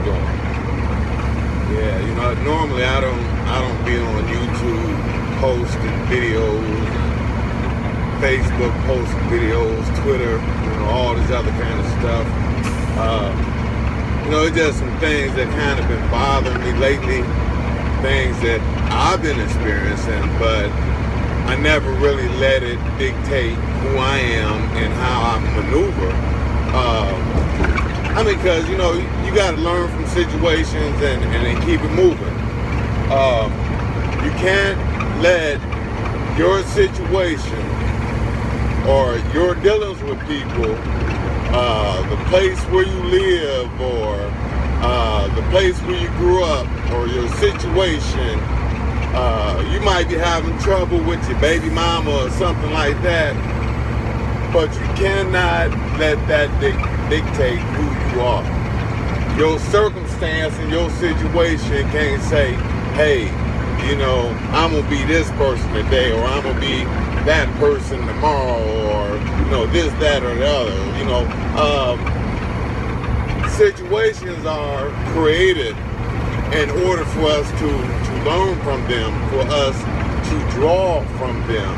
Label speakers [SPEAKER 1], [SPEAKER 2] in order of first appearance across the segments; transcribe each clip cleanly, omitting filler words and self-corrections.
[SPEAKER 1] doing? Yeah, normally I don't be on YouTube posting videos, Facebook posting videos, Twitter, all this other kind of stuff. It's just some things that kind of been bothering me lately, things that I've been experiencing, but I never really let it dictate who I am and how I maneuver. Because, you got to learn from situations and then keep it moving. You can't let your situation or your dealings with people, the place where you live or the place where you grew up or your situation, you might be having trouble with your baby mama or something like that, but you cannot let that dictate who you are. Your circumstance and your situation can't say, hey, I'm going to be this person today, or I'm going to be that person tomorrow, or, this, that, or the other. Situations are created in order for us to learn from them, for us to draw from them.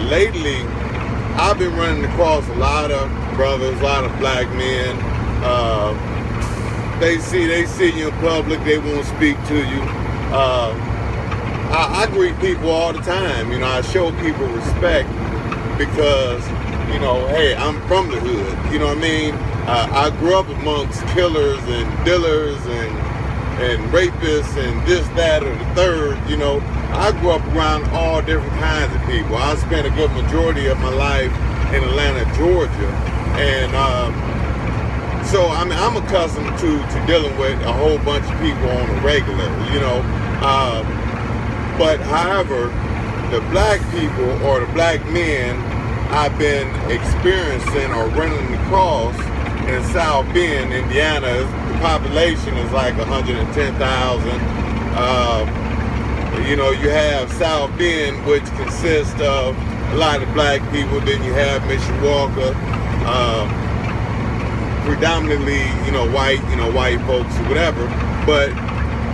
[SPEAKER 1] Lately, I've been running across a lot of brothers, a lot of black men. They see you in public, they won't speak to you. I greet people all the time. I show people respect because, hey, I'm from the hood. You know what I mean? I grew up amongst killers and dealers and rapists and this, that, or the third. I grew up around all different kinds of people. I spent a good majority of my life in Atlanta, Georgia. And so I'm accustomed to dealing with a whole bunch of people on a regular, but however, the black people or the black men I've been experiencing or running across in South Bend, Indiana, the population is like 110,000. You have South Bend, which consists of a lot of black people. Then you have Mishawaka, predominantly, white folks or whatever. But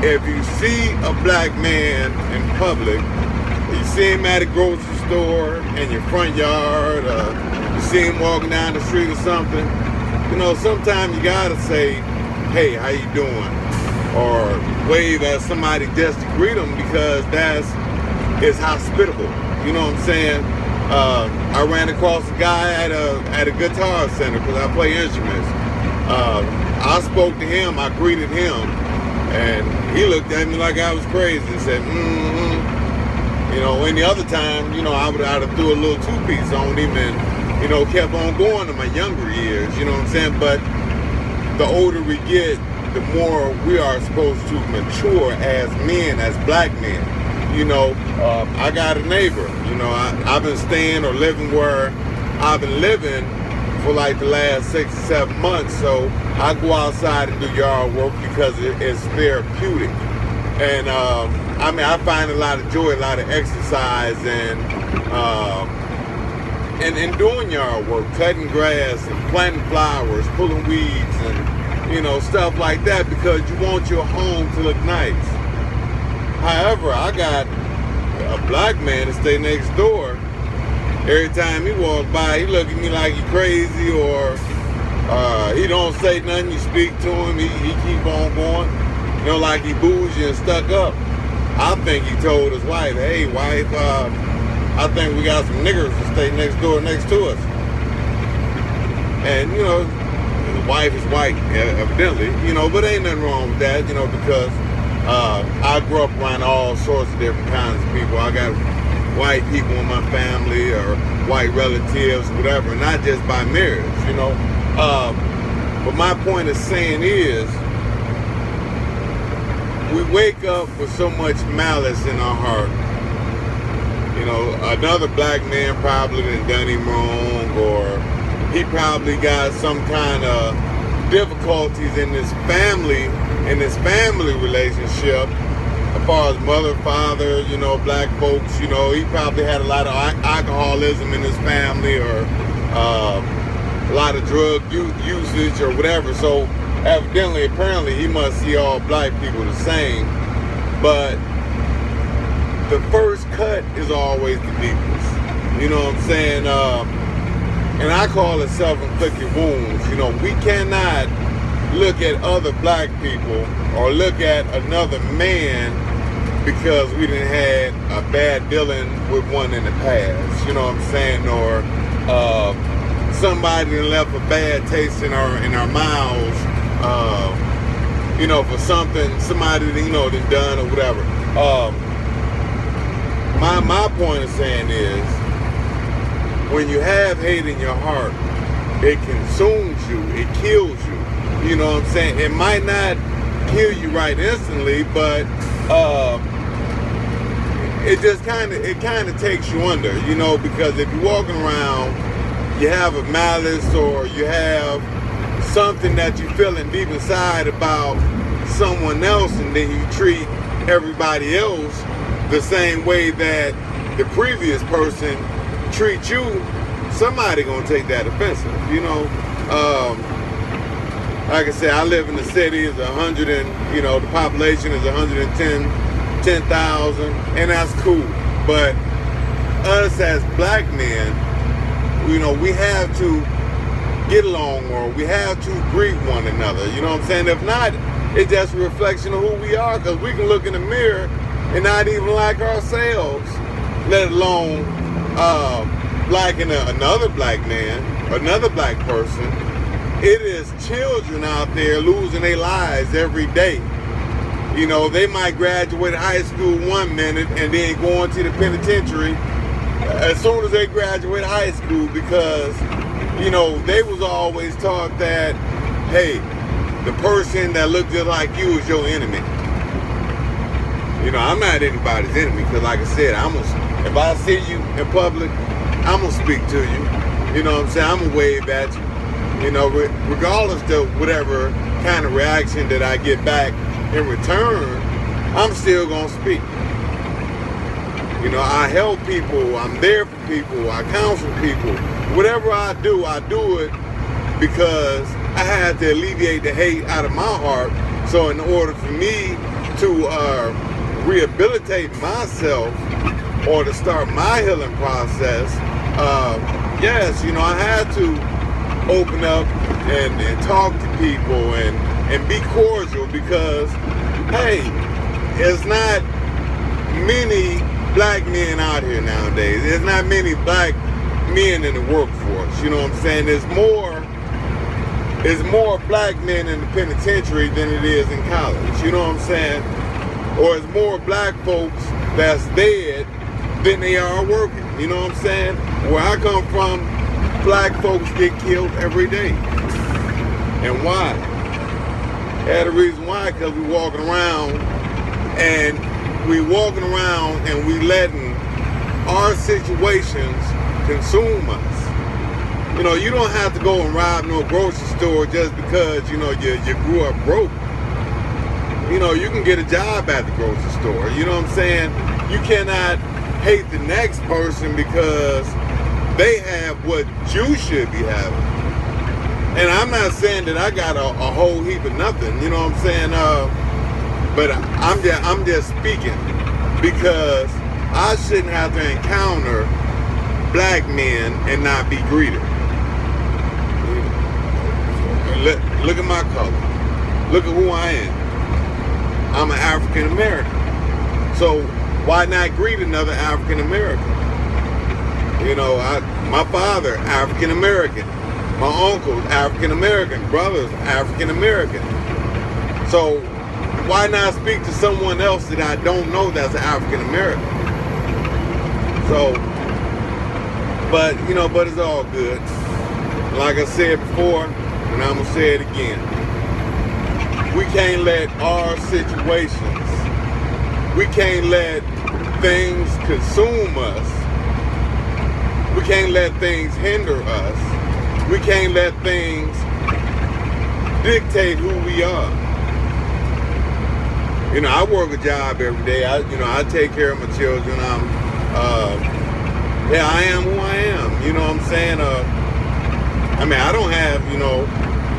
[SPEAKER 1] if you see a black man in public, you see him at a grocery store, in your front yard, you see him walking down the street or something, sometimes you gotta say, hey, how you doing? Or wave at somebody just to greet them, because it's hospitable. You know what I'm saying? I ran across a guy at a guitar center because I play instruments. I spoke to him, I greeted him, and he looked at me like I was crazy and said, any other time, I would have threw a little two-piece on him and, kept on going in my younger years, you know what I'm saying? But the older we get, the more we are supposed to mature as men, as black men. I got a neighbor, I've been staying or living where I've been living for like the last 6 or 7 months. So I go outside and do yard work because it's therapeutic. And I find a lot of joy, a lot of exercise and doing yard work, cutting grass and planting flowers, pulling weeds and, stuff like that, because you want your home to look nice. However, I got a black man that stay next door. Every time he walks by, he look at me like he crazy, or he don't say nothing. You speak to him, he keep on going. Like he bougie and stuck up. I think he told his wife, hey, wife, I think we got some niggers to stay next door next to us. And, the wife is white, evidently, but ain't nothing wrong with that, because I grew up around all sorts of different kinds of people. I got white people in my family or white relatives, whatever, not just by marriage, But my point of saying is, we wake up with so much malice in our heart. Another black man probably done him wrong, or he probably got some kind of difficulties in his family relationship, as far as mother, father, black folks, he probably had a lot of alcoholism in his family, or a lot of drug usage or whatever. So evidently, apparently, he must see all black people the same. But the first cut is always the deepest. You know what I'm saying? And I call it self-inflicted wounds. You know, we cannot look at other black people or look at another man because we didn't had a bad dealing with one in the past. You know what I'm saying? Or somebody that left a bad taste in our mouths. You know, for something somebody that done or whatever. My point of saying is, when you have hate in your heart, it consumes you, it kills you. You know what I'm saying? It might not kill you right instantly, but it just kind of takes you under, you know, because if you're walking around, you have a malice or you have something that you're feeling deep inside about someone else, and then you treat everybody else the same way that the previous person treats you, somebody gonna take that offensive, you know. Like I said, I live in the city, it's 100 and, you know, the population is 10,000, and that's cool. But us as black men, you know, we have to get along, or we have to greet one another, you know what I'm saying? If not, it's just a reflection of who we are, because we can look in the mirror and not even like ourselves, let alone liking another black man, another black person. It is children out there losing their lives every day. You know, they might graduate high school one minute and then go into the penitentiary as soon as they graduate high school, because, you know, they was always taught that, hey, the person that looked just like you is your enemy. You know, I'm not anybody's enemy, because like I said, if I see you in public, I'm going to speak to you. You know what I'm saying? I'm going to wave at you. You know, regardless of whatever kind of reaction that I get back in return, I'm still going to speak. You know, I help people, I'm there for people, I counsel people. Whatever I do it because I had to alleviate the hate out of my heart. So in order for me to rehabilitate myself, or to start my healing process, yes, you know, I had to open up and talk to people and be cordial, because, hey, there's not many black men out here nowadays. There's not many black men in the workforce. You know what I'm saying? There's more black men in the penitentiary than it is in college. You know what I'm saying? Or it's more black folks that's dead than they are working. You know what I'm saying? Where I come from, black folks get killed every day. And why? Yeah, the reason why, because we walking around and we letting our situations consume us. You know, you don't have to go and rob no grocery store just because, you know, you grew up broke. You know, you can get a job at the grocery store. You know what I'm saying? You cannot hate the next person because they have what you should be having. And I'm not saying that I got a whole heap of nothing, you know what I'm saying? But I'm just speaking because I shouldn't have to encounter black men and not be greeted. Look at my color. Look at who I am. I'm an African American. So why not greet another African American? You know, my father, African American. My uncle's African American. Brothers, African American. So why not speak to someone else that I don't know that's an African American? So, but it's all good. Like I said before, and I'm gonna say it again. We can't let our situations, we can't let things consume us. We can't let things hinder us. We can't let things dictate who we are. You know, I work a job every day. I take care of my children. I am who I am. You know what I'm saying? I don't have,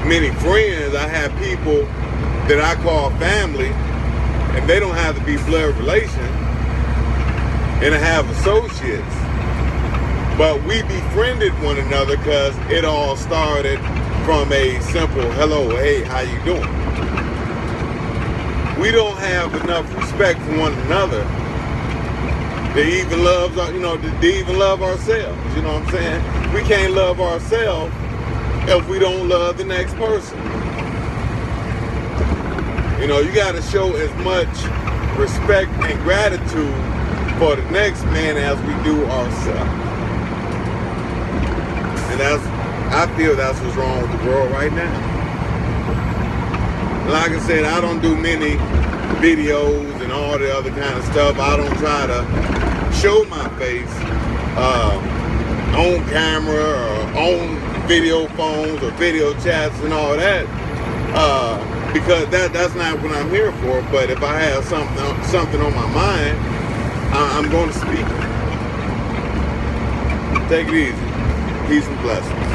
[SPEAKER 1] many friends. I have people that I call family, and they don't have to be blood relation. And I have associates. But we befriended one another because it all started from a simple hello, hey, how you doing? We don't have enough respect for one another to even love, to even love ourselves. You know what I'm saying? We can't love ourselves if we don't love the next person. You know, you got to show as much respect and gratitude for the next man as we do ourselves. And I feel that's what's wrong with the world right now. Like I said, I don't do many videos and all the other kind of stuff. I don't try to show my face on camera or on video phones or video chats and all that, because that's not what I'm here for. But if I have something on my mind, I'm going to speak. Take it easy. Peace and blessings.